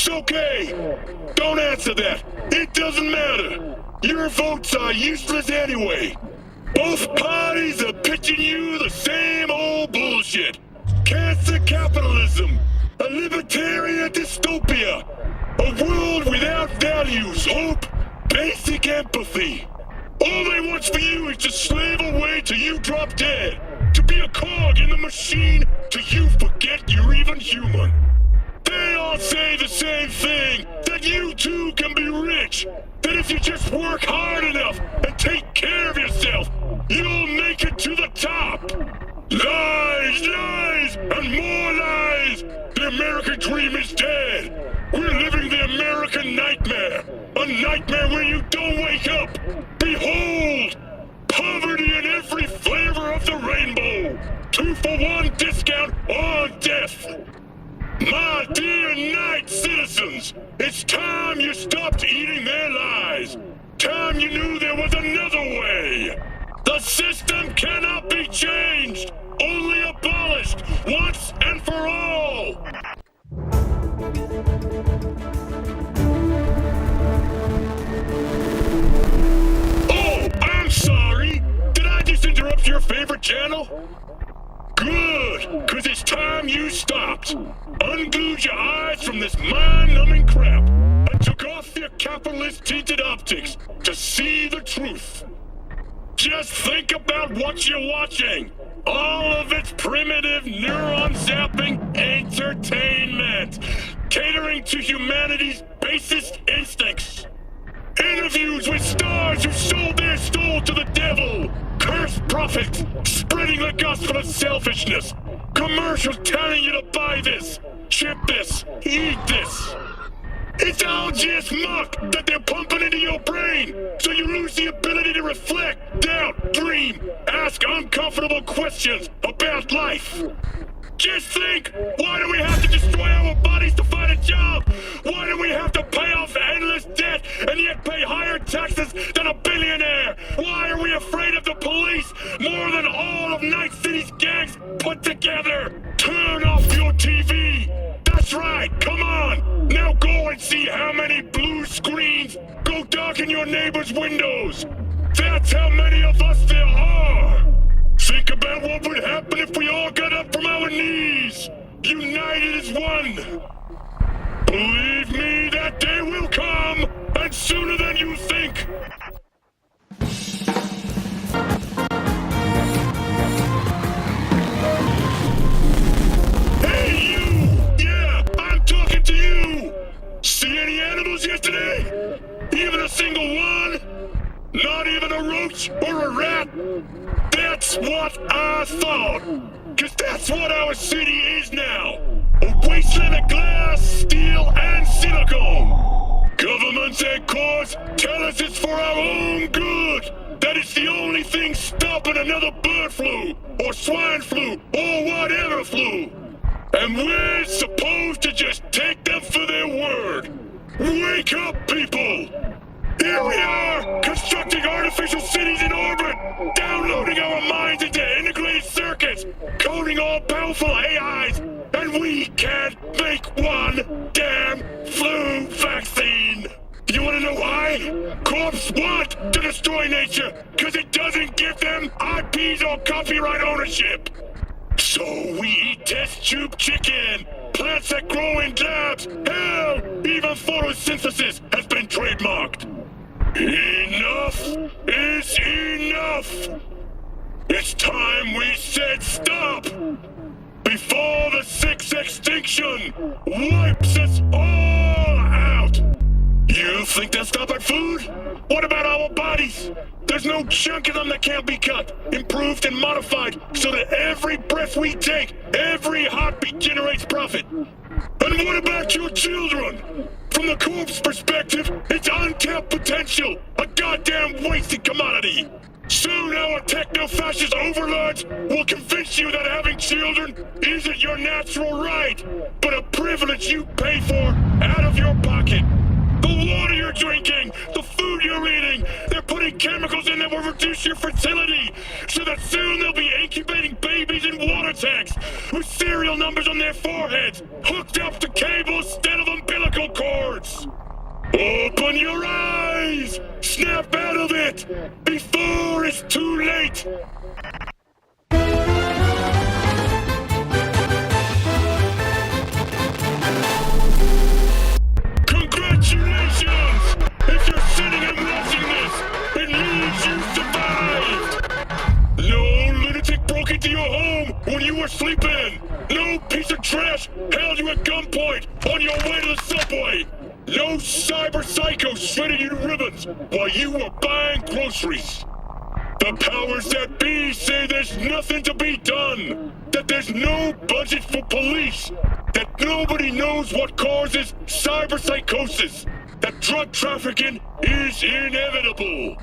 It's okay. Don't answer that. It doesn't matter. Your votes are useless anyway. Both parties are pitching you the same old bullshit. Cancer capitalism, a libertarian dystopia, a world without values, hope, basic empathy. All they want for you is to slave away till you drop dead, to be a cog in the machine till you forget you're even human. They all say the same thing, that you too can be rich, that if you just work hard enough and take care of yourself, you'll make it to the top. Lies, lies, and more lies. The American dream is dead. We're living the American nightmare, a nightmare where you don't wake up. Behold, poverty in every flavor of the rainbow. 2-for-1 discount on death. My dear night citizens, it's time you stopped eating their lies. Time you knew there was another way. The system cannot be changed, only abolished once and for all. Oh, I'm sorry. Did I just interrupt your favorite channel? Good, because it's time you stopped. Unglued your eyes from this mind-numbing crap and took off your capitalist-tinted optics to see the truth. Just think about what you're watching. All of its primitive neuron-zapping entertainment, catering to humanity's basest instincts. Interviews with stars who sold their soul to the devil. Cursed prophets spreading the gospel of selfishness. Commercials telling you to buy this, chip this, eat this. It's all just muck that they're pumping into your brain, so you lose the ability to reflect, doubt, dream, ask uncomfortable questions about life. Just think, why do we have to destroy our bodies to find a job? Why do we have to pay off endless debt and yet pay higher taxes than a billionaire? Why are we afraid of the police more than all of Night City's gangs put together? Turn off your TV. That's right, come on. Now go and see how many blue screens go darken your neighbor's windows. That's how many of us there are. Think about what would happen if we all got up from our knees, united as one. Believe me, that day will come, and sooner than you think. Hey, you! Yeah, I'm talking to you! See any animals yesterday? Even a single one? Not even a roach or a rat? That's what I thought, cause that's what our city is now. A wasteland of glass, steel, and silicone. Governments and courts tell us it's for our own good, that it's the only thing stopping another bird flu, or swine flu, or whatever flu. And we're supposed to just take them for their word. Wake up, people! Here we are, constructing artificial cities in orbit, downloading our minds into integrated circuits, coding all powerful AIs, and we can't make one damn flu vaccine. You wanna know why? Corps want to destroy nature, cause it doesn't give them IPs or copyright ownership. So we eat test tube chicken, plants that grow in labs, hell, even photosynthesis has been trademarked. Enough is enough! It's time we said stop! Before the sixth extinction wipes us all out! You think they'll stop at food? What about our bodies? There's no chunk of them that can't be cut, improved and modified so that every breath we take, every heartbeat generates profit. And what about your children? From the Corp's perspective, it's untapped potential, a goddamn wasted commodity. Soon our techno-fascist overlords will convince you that having children isn't your natural right, but a privilege you pay for out of your pocket. The water you're drinking, the food you're eating, they're putting chemicals in that will reduce your fertility, so that soon they'll be incubating babies in water tanks with serial numbers on their foreheads, hooked up to cables instead of umbilical yellow cords. Open your eyes! Snap out of it before it's too late! Congratulations! If you're sitting and watching this, it means you survived! No lunatic broke into your home when you were sleeping! No piece of trash held you at gunpoint on your way to the subway! No cyber psycho shredded you to ribbons while you were buying groceries! The powers that be say there's nothing to be done! That there's no budget for police! That nobody knows what causes cyberpsychosis! That drug trafficking is inevitable!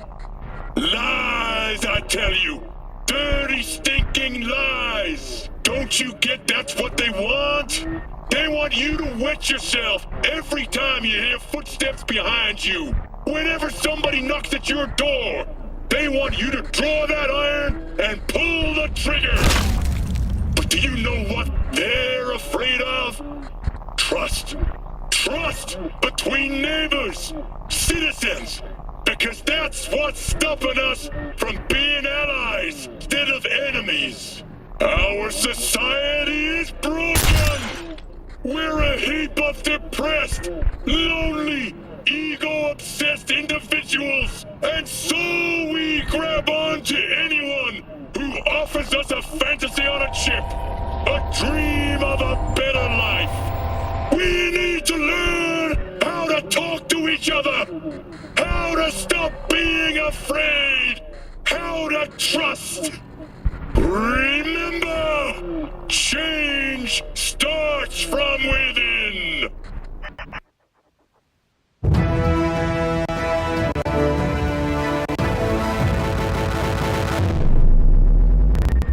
Lies, I tell you! Dirty, stinking lies! Don't you get that's what they want? They want you to wet yourself every time you hear footsteps behind you. Whenever somebody knocks at your door, they want you to draw that iron and pull the trigger. But do you know what they're afraid of? Trust. Trust between neighbors, citizens. Because that's what's stopping us from being allies instead of enemies. Our society is broken. We're a heap of depressed, lonely, ego-obsessed individuals. And so we grab on to anyone who offers us a fantasy on a chip, a dream of a better life. We need to learn how to talk to each other, how to stop being afraid, how to trust. Remember, change starts from within.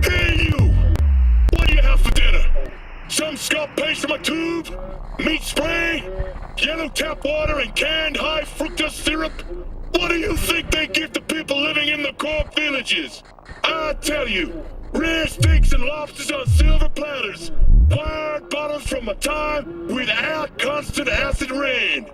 Hey you! What do you have for dinner? Some scalp paste from a tube? Meat spray? Yellow tap water and canned high fructose syrup? What do you think they give to people living in the co-op villages? I tell you, rare steaks and lobsters on silver platters, wired bottles from a time without constant acid rain.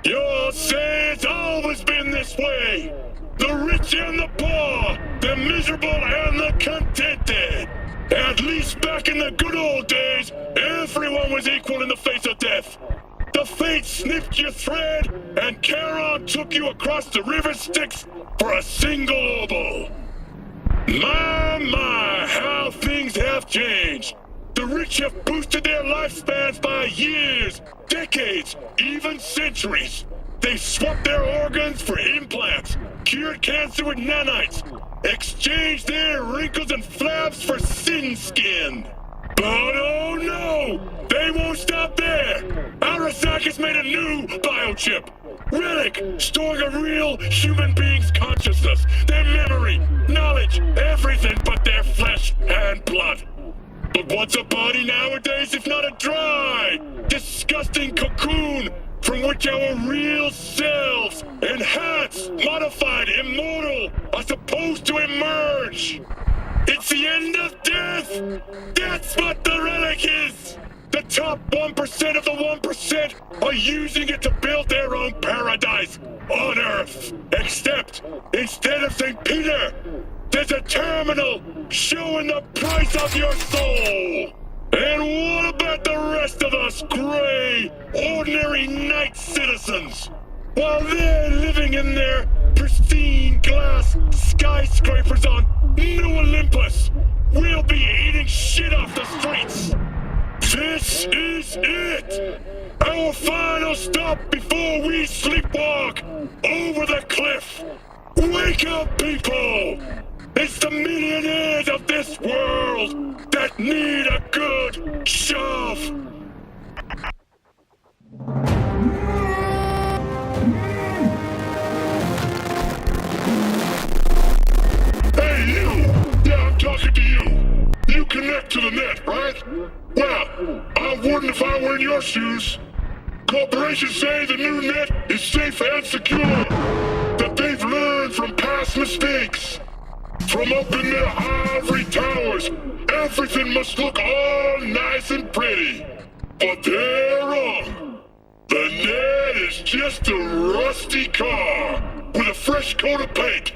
You'll say it's always been this way. The rich and the poor, the miserable and the contented. At least back in the good old days, everyone was equal in the face of death. The fates snipped your thread, and Charon took you across the river Styx for a single obol. My, how things have changed. The rich have boosted their lifespans by years, decades, even centuries. They've swapped their organs for implants, cured cancer with nanites, exchanged their wrinkles and flabs for sin skin. But oh no! They won't stop there! Arasaka's made a new biochip! Relic, storing a real human being's consciousness, their memory, knowledge, everything but their flesh and blood. But what's a body nowadays if not a dry, disgusting cocoon from which our real selves, enhanced, modified, immortal, are supposed to emerge? It's the end of death! That's what the relic is! The top 1% of the 1% are using it to build their own paradise on Earth. Except, instead of St. Peter, there's a terminal showing the price of your soul. And what about the rest of us gray, ordinary night citizens? While they're living in their pristine glass skyscrapers on New Olympus, we'll be eating shit off the streets. This is it! Our final stop before we sleepwalk over the cliff! Wake up, people! It's the millionaires of this world that need a good shove! Hey, you! Yeah, I'm talking to you! You connect to the net, right? Well, I wouldn't if I were in your shoes. Corporations say the new net is safe and secure. That they've learned from past mistakes. From up in their ivory towers, everything must look all nice and pretty. But they're wrong. The is just a rusty car with a fresh coat of paint.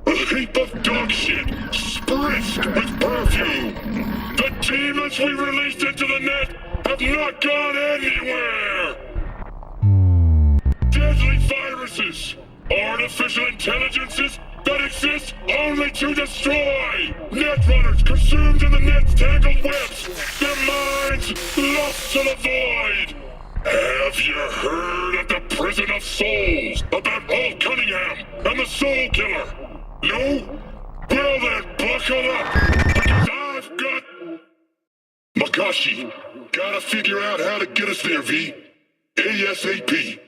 A heap of dog shit spritzed with perfume. The demons we released into the net have not gone anywhere. Deadly viruses, artificial intelligences that exist only to destroy. Netrunners consumed in the net's tangled webs, their minds lost to the void. Have you heard of the Prison of Souls about Paul Cunningham and the Soul Killer? No? Well then, buckle up, because I've got... Makashi, gotta figure out how to get us there, V. ASAP.